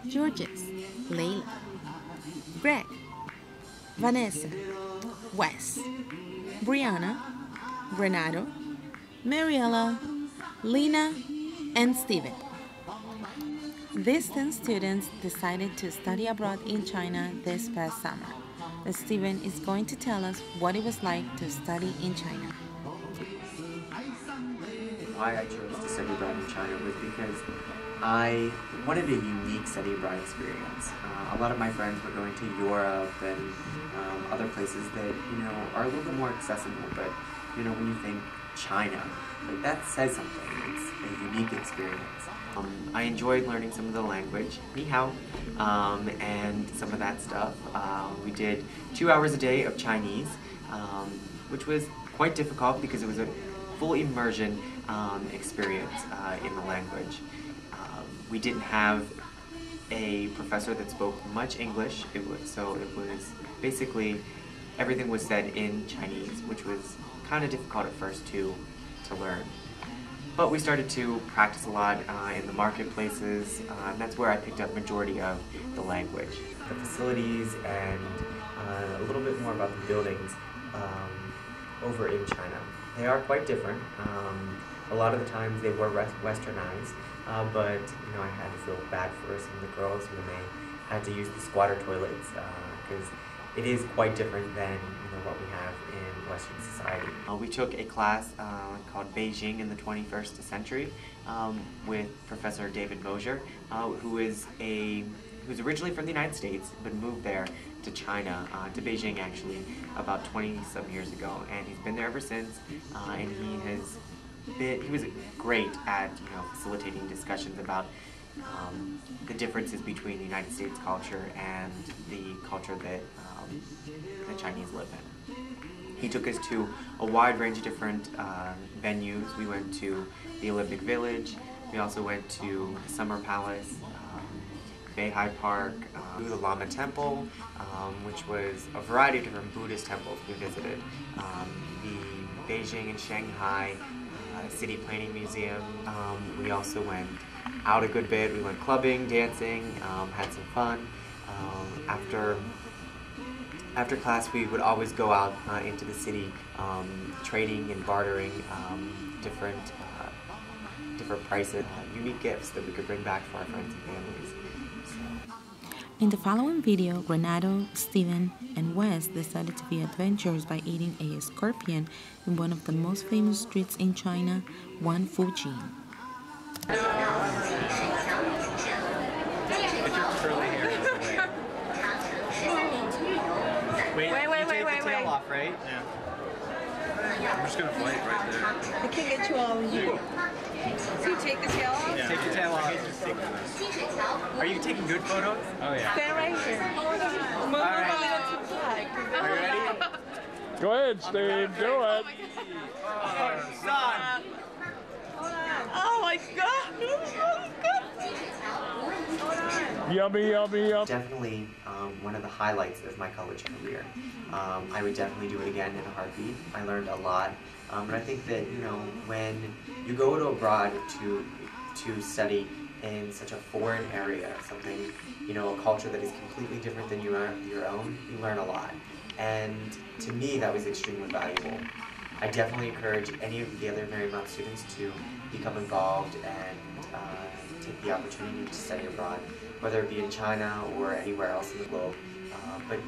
Georges, Layla, Greg, Vanessa, Wes, Brianna, Renato, Mariella, Lena, and Steven. These 10 students decided to study abroad in China this past summer. Steven is going to tell us what it was like to study in China. Why I chose to study abroad in China was because I wanted a unique study abroad experience. A lot of my friends were going to Europe and other places that, are a little bit more accessible, but, when you think China, like that says something. It's a unique experience. I enjoyed learning some of the language, ni hao, and some of that stuff. We did 2 hours a day of Chinese, which was quite difficult because it was a full immersion experience in the language. We didn't have a professor that spoke much English, so it was basically everything was said in Chinese, which was kind of difficult at first to learn. But we started to practice a lot in the marketplaces, and that's where I picked up majority of the language. The facilities and a little bit more about the buildings over in China. They are quite different. A lot of the times they were westernized, but I had to feel bad for some of the girls when they had to use the squatter toilets because it is quite different than what we have in Western society. We took a class called Beijing in the 21st century with Professor David Mosier, who's originally from the United States but moved there to China, to Beijing actually, about 20-some years ago, and he's been there ever since. And he was great at facilitating discussions about the differences between the United States culture and the culture that the Chinese live in. He took us to a wide range of different venues. We went to the Olympic Village. We also went to the Summer Palace, Beihai Park, the Lama Temple, which was a variety of different Buddhist temples we visited. The Beijing and Shanghai City Planning Museum. We also went out a good bit. We went clubbing, dancing, had some fun. After class, we would always go out into the city, trading and bartering different prices, unique gifts that we could bring back for our friends and families. In the following video, Renato, Steven, and Wes decided to be adventurous by eating a scorpion in one of the most famous streets in China, Wan Fujin. Get your curly hair out of the way. Wait, tail off, right? Yeah. I'm just gonna bite right there. I can't get you all you. So you take the tail off? Yeah. Take your tail off. Are you taking good photos? Oh yeah. Stand right here. Move right. a little too flag. Are you ready? Go ahead, Steve. Do it. Oh, son. Oh my God! Yummy, yummy, yummy. Definitely one of the highlights of my college career. I would definitely do it again in a heartbeat. I learned a lot. And I think that, when you go to abroad to study in such a foreign area, something, a culture that is completely different than your own, you learn a lot. And to me, that was extremely valuable. I definitely encourage any of the other Marymount students to become involved and take the opportunity to study abroad, whether it be in China or anywhere else in the globe. But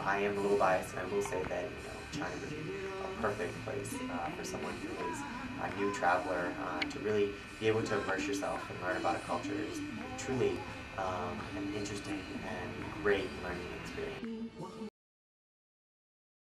I am a little biased, and I will say that China would be a perfect place for someone who is a new traveler to really be able to immerse yourself and learn about a culture. It's truly an interesting and great learning experience.